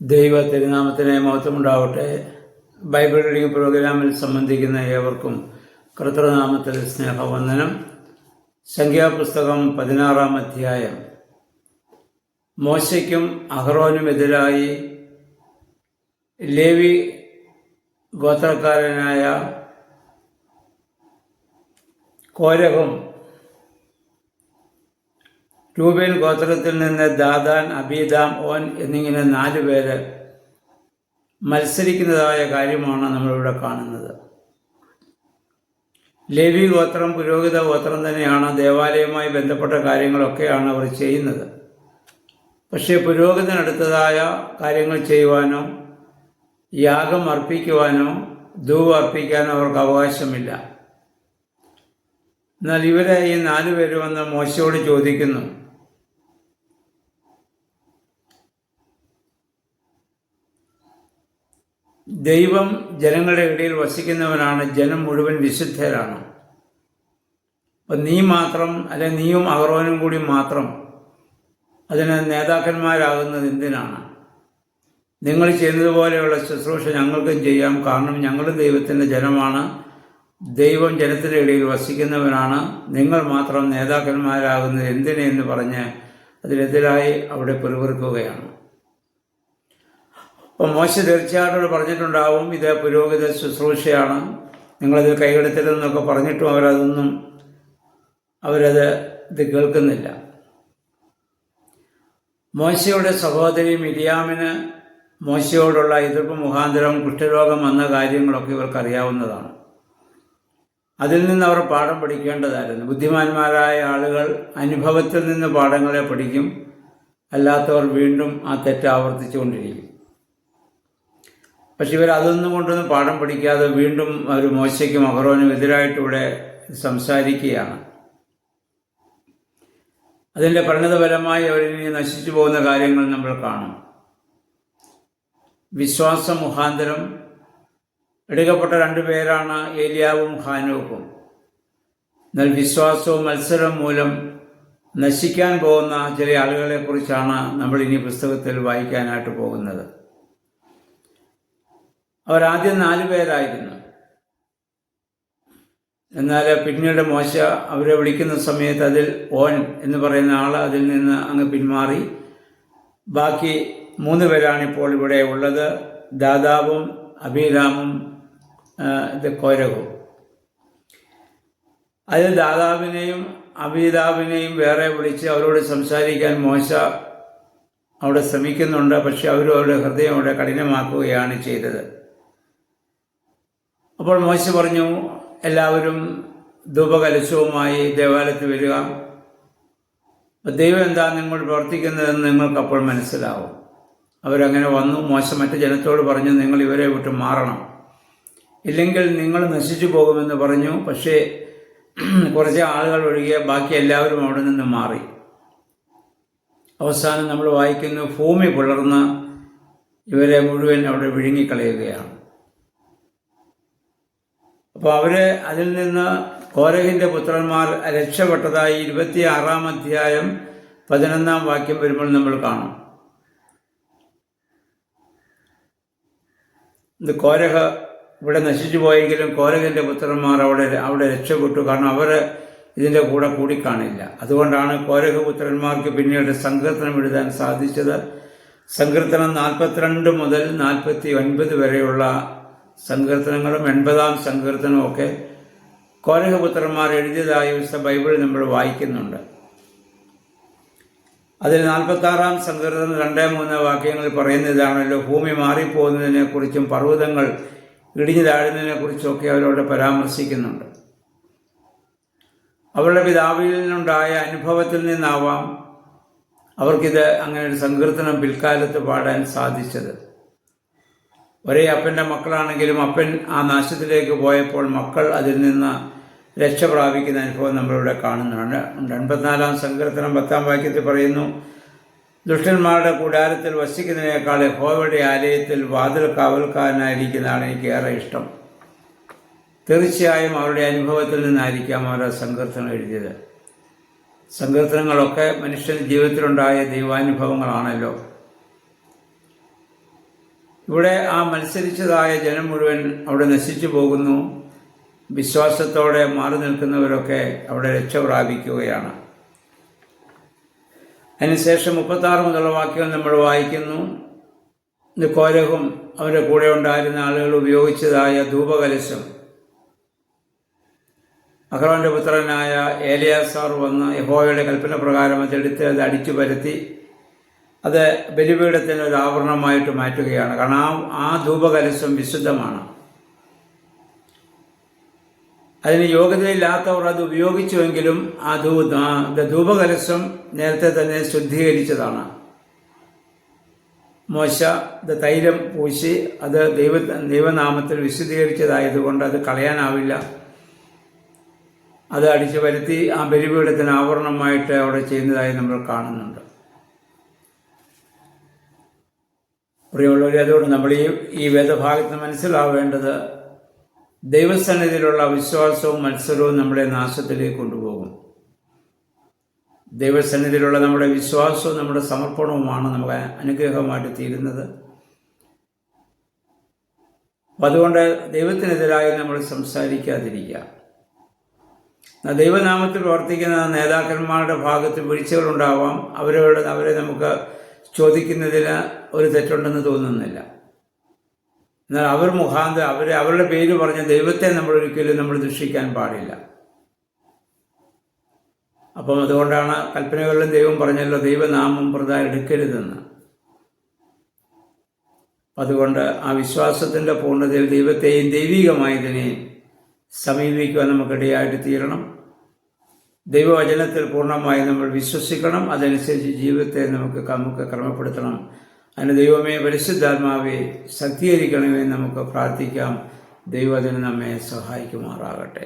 ദൈവ തിരുനാമത്തിന് മഹത്വമുണ്ടാവട്ടെ. Bible reading പ്രോഗ്രാമിൽ സംബന്ധിക്കുന്ന ഏവർക്കും കർത്തൃനാമത്തിൽ സ്നേഹവന്ദനം. സംഖ്യാപുസ്തകം 16-ാം അധ്യായം. മോശയ്ക്കും അഹ്റോനുമെതിരായി ലേവി ഗോത്രക്കാരനായ കോരഹും രൂബേൻ ഗോത്രത്തിൽ നിന്ന് ദാദാൻ, അബീദാം, ഓൻ എന്നിങ്ങനെ 4 പേര് മത്സരിക്കുന്നതായ കാര്യമാണ് നമ്മളിവിടെ കാണുന്നത്. ലേവി ഗോത്രം പുരോഹിത ഗോത്രം തന്നെയാണ്. ദേവാലയവുമായി ബന്ധപ്പെട്ട കാര്യങ്ങളൊക്കെയാണ് അവർ ചെയ്യുന്നത്. പക്ഷേ പുരോഹിതനടുത്തതായ കാര്യങ്ങൾ ചെയ്യുവാനോ യാഗം അർപ്പിക്കുവാനോ ധൂപം അർപ്പിക്കാനോ അവർക്ക് അവകാശമില്ല. എന്നാൽ ഇവരെ ഈ 4 പേര് വന്ന് മോശയോട് ചോദിക്കുന്നു, ദൈവം ജനങ്ങളുടെ ഇടയിൽ വസിക്കുന്നവനാണ്, ജനം മുഴുവൻ വിശുദ്ധരാണ്. അപ്പം നീ മാത്രം, അല്ലെ നീയും അഹ്റോനും കൂടി മാത്രം അതിന് നേതാക്കന്മാരാകുന്നത് എന്തിനാണ്? നിങ്ങൾ ചെയ്യുന്നതുപോലെയുള്ള ശുശ്രൂഷ ഞങ്ങൾക്കും ചെയ്യാം. കാരണം ഞങ്ങളും ദൈവത്തിൻ്റെ ജനമാണ്, ദൈവം ജനത്തിൻ്റെ ഇടയിൽ വസിക്കുന്നവനാണ്. നിങ്ങൾ മാത്രം നേതാക്കന്മാരാകുന്നത് എന്തിനെന്ന് പറഞ്ഞ് അതിനെതിരായി അവിടെ പിറുപിറുക്കുകയാണ്. അപ്പം മോശ തീർച്ചയായിട്ടും പറഞ്ഞിട്ടുണ്ടാവും, ഇത് പുരോഹിത ശുശ്രൂഷയാണ്, നിങ്ങളത് കൈകടത്തരുതെന്നൊക്കെ പറഞ്ഞിട്ടും ഇത് കേൾക്കുന്നില്ല. മോശയുടെ സഹോദരി മിരിയാമിന് മോശയോടുള്ള എതിർപ്പ് മുഖാന്തരം കുഷ്ഠരോഗം വന്ന കാര്യങ്ങളൊക്കെ ഇവർക്കറിയാവുന്നതാണ്. അതിൽ നിന്ന് അവർ പാഠം പഠിക്കേണ്ടതായിരുന്നു. ബുദ്ധിമാന്മാരായ ആളുകൾ അനുഭവത്തിൽ നിന്ന് പാഠങ്ങളെ പഠിക്കും, അല്ലാത്തവർ വീണ്ടും ആ തെറ്റ് ആവർത്തിച്ചുകൊണ്ടിരിക്കും. പക്ഷെ ഇവരതൊന്നും കൊണ്ടൊന്നും പാഠം പഠിക്കാതെ വീണ്ടും അവർ മോശയ്ക്കും അഹ്റോനും എതിരായിട്ട് ഇവിടെ സംസാരിക്കുകയാണ്. അതിൻ്റെ പരിണതഫലമായി അവരിനി നശിച്ചു പോകുന്ന കാര്യങ്ങൾ നമ്മൾ കാണും. വിശ്വാസം മുഖാന്തരം എടുക്കപ്പെട്ട 2 പേരാണ് ഏലിയാവും ഹാനോക്കും. എന്നാൽ വിശ്വാസവും മത്സരം മൂലം നശിക്കാൻ പോകുന്ന ചില ആളുകളെക്കുറിച്ചാണ് നമ്മൾ ഇനി പുസ്തകത്തിൽ വായിക്കാനായിട്ട് പോകുന്നത്. അവരാദ്യം 4 പേരായിരുന്നു. എന്നാൽ പിന്നീട് മോശ അവരെ വിളിക്കുന്ന സമയത്ത് അതിൽ ഓൻ എന്ന് പറയുന്ന ആൾ അതിൽ നിന്ന് അങ്ങ് പിന്മാറി. ബാക്കി 3 പേരാണിപ്പോൾ ഇവിടെ ഉള്ളത്, ദാദാവും അബീരാമും കോരഹും. അതിൽ ദാദാവിനെയും അബീദാവിനെയും വേറെ വിളിച്ച് അവരോട് സംസാരിക്കാൻ മോശ അവിടെ ശ്രമിക്കുന്നുണ്ട്. പക്ഷെ അവരുടെ ഹൃദയം അവിടെ കഠിനമാക്കുകയാണ് ചെയ്തത്. അപ്പോൾ മോശ പറഞ്ഞു, എല്ലാവരും ധൂപകലശവുമായി ദേവാലയത്തിൽ വരിക, ദൈവം എന്താ നിങ്ങൾ പ്രവർത്തിക്കുന്നതെന്ന് നിങ്ങൾക്കപ്പോൾ മനസ്സിലാവും. അവരങ്ങനെ വന്നു. മോശ മറ്റ് ജനത്തോട് പറഞ്ഞു, നിങ്ങൾ ഇവരെ വിട്ട് മാറണം, ഇല്ലെങ്കിൽ നിങ്ങൾ നശിച്ചു പോകുമെന്ന് പറഞ്ഞു. പക്ഷേ കുറച്ച് ആളുകൾ ഒഴികെ ബാക്കി എല്ലാവരും അവിടെ നിന്ന് മാറി. അവസാനം നമ്മൾ വായിക്കുന്നു, ഭൂമി പിളർന്ന് ഇവരെ മുഴുവൻ അവിടെ വിഴുങ്ങിക്കളയുകയാണ്. അപ്പോൾ അതിൽ നിന്ന് കോരഹിൻ്റെ പുത്രന്മാർ രക്ഷപ്പെട്ടതായി 26-ാം അധ്യായം 11-ാം വാക്യം വരുമ്പോൾ നമ്മൾ കാണും. ഇത് കോരഹ് ഇവിടെ നശിച്ചു പോയെങ്കിലും കോരഹിൻ്റെ പുത്രന്മാർ അവിടെ രക്ഷപ്പെട്ടു. കാരണം അവർ ഇതിൻ്റെ കൂടെ കൂടിക്കാണില്ല. അതുകൊണ്ടാണ് കോരഹ് പുത്രന്മാർക്ക് പിന്നീട് സങ്കീർത്തനം എഴുതാൻ സാധിച്ചത്. സങ്കീർത്തനം 42 മുതൽ 49 വരെയുള്ള സങ്കീർത്തനങ്ങളും 80-ാം സങ്കീർത്തനവും ഒക്കെ കോരഹ് പുത്രന്മാർ എഴുതിയതായി ബൈബിളിൽ നമ്മൾ വായിക്കുന്നുണ്ട്. അതിൽ 46-ാം സങ്കീർത്തനം 2-3 വാക്യങ്ങളിൽ പറയുന്നതാണല്ലോ, ഭൂമി മാറിപ്പോകുന്നതിനെക്കുറിച്ചും പർവ്വതങ്ങൾ ഇടിഞ്ഞു താഴുന്നതിനെക്കുറിച്ചൊക്കെ അവരോട് പരാമർശിക്കുന്നുണ്ട്. അവരുടെ പിതാവിൽ നിന്നുണ്ടായ അനുഭവത്തിൽ നിന്നാവാം അവർക്കിത് അങ്ങനെ ഒരു സങ്കീർത്തനം പിൽക്കാലത്ത് പാടാൻ സാധിച്ചത്. ഒരേ അപ്പൻ്റെ മക്കളാണെങ്കിലും അപ്പൻ ആ നാശത്തിലേക്ക് പോയപ്പോൾ മക്കൾ അതിൽ നിന്ന് രക്ഷ പ്രാപിക്കുന്ന അനുഭവം നമ്മളിവിടെ കാണുന്നുണ്ട്. 84-ാം സങ്കീർത്തനം 10-ാം വാക്യത്തിൽ പറയുന്നു, ദുഷ്ടന്മാരുടെ കൂടാരത്തിൽ വസിക്കുന്നതിനേക്കാൾ യഹോവയുടെ ആലയത്തിൽ വാതിൽ കാവൽക്കാരനായിരിക്കുന്നതാണ് എനിക്ക് ഏറെ ഇഷ്ടം. തീർച്ചയായും അവരുടെ അനുഭവത്തിൽ നിന്നായിരിക്കാം അവർ സങ്കീർത്തനം എഴുതിയത്. സങ്കീർത്തനങ്ങളൊക്കെ മനുഷ്യൻ്റെ ജീവിതത്തിലുണ്ടായ ദൈവാനുഭവങ്ങളാണല്ലോ. ഇവിടെ ആ മത്സരിച്ചതായ ജനം മുഴുവൻ അവിടെ നശിച്ചു പോകുന്നു. വിശ്വാസത്തോടെ മാറി നിൽക്കുന്നവരൊക്കെ അവിടെ രക്ഷ പ്രാപിക്കുകയാണ്. അതിനുശേഷം 36 മുതലുള്ള വാക്യങ്ങൾ നമ്മൾ വായിക്കുന്നു. കോരഹും അവരുടെ കൂടെ ഉണ്ടായിരുന്ന ആളുകൾ ഉപയോഗിച്ചതായ ധൂപകലശം അഹ്റോന്റെ പുത്രനായ ഏലിയാസാർ വന്ന് യഹോവയുടെ കൽപ്പന പ്രകാരം അതെടുത്ത് അത് അടിച്ചു പരത്തി അത് ബലിപീഠത്തിന് ഒരു ആവരണമായിട്ട് മാറ്റുകയാണ്. കാരണം ആ ധൂപകലശം വിശുദ്ധമാണ്. അതിന് യോഗ്യതയില്ലാത്തവർ അത് ഉപയോഗിച്ചുവെങ്കിലും ആ ധൂപകലശം നേരത്തെ തന്നെ ശുദ്ധീകരിച്ചതാണ്. മോശ തൈലം പൂശി അത് ദൈവനാമത്തിൽ വിശുദ്ധീകരിച്ചതായതുകൊണ്ട് അത് കളയാനാവില്ല. അത് അടിച്ചു വരുത്തി ആ ബലിപീഠത്തിന് ആവരണമായിട്ട് അവിടെ ചെയ്യുന്നതായി നമ്മൾ കാണുന്നുണ്ട്. പ്രിയമുള്ളവരെ, അതുകൊണ്ട് നമ്മൾ ഈ വേദഭാഗത്ത് മനസ്സിലാവേണ്ടത് ദൈവസന്നിധിയിലുള്ള വിശ്വാസവും മത്സരവും നമ്മളെ നാശത്തിലേക്ക് കൊണ്ടുപോകും. ദൈവസന്നിധിയിലുള്ള നമ്മുടെ വിശ്വാസവും നമ്മുടെ സമർപ്പണവുമാണ് നമുക്ക് അനുഗ്രഹമായിട്ട് തീരുന്നത്. അതുകൊണ്ട് ദൈവത്തിനെതിരായി നമ്മൾ സംസാരിക്കാതിരിക്കുക. ദൈവനാമത്തിൽ പ്രവർത്തിക്കുന്ന നേതാക്കന്മാരുടെ ഭാഗത്ത് വീഴ്ചകളുണ്ടാവാം. അവരെ നമുക്ക് ചോദിക്കുന്നതിന് ഒരു തെറ്റുണ്ടെന്ന് തോന്നുന്നില്ല. എന്നാൽ അവർ മുഖാന്തരം അവരുടെ പേര് പറഞ്ഞ ദൈവത്തെ നമ്മൾ ഒരിക്കലും ദുഷിക്കാൻ പാടില്ല. അപ്പം അതുകൊണ്ടാണ് കൽപ്പനകളിലും ദൈവം പറഞ്ഞല്ലോ, ദൈവനാമം വൃഥാ എടുക്കരുതെന്ന്. അതുകൊണ്ട് ആ വിശ്വാസത്തിൻ്റെ പൂർണ്ണതയിൽ ദൈവത്തെയും ദൈവികമായതിനെയും സമീപിക്കുവാൻ നമുക്കിടയായിട്ട് തീരണം. ദൈവവചനത്തിൽ പൂർണ്ണമായി നമ്മൾ വിശ്വസിക്കണം. അതനുസരിച്ച് ജീവിതത്തെ നമുക്ക് ക്രമപ്പെടുത്തണം. അതിന് ദൈവമേ, പരിശുദ്ധാത്മാവെ ശക്തീകരിക്കണമേ നമുക്ക് പ്രാർത്ഥിക്കാം. ദൈവത്തിന് നമ്മെ സഹായിക്കുമാറാകട്ടെ.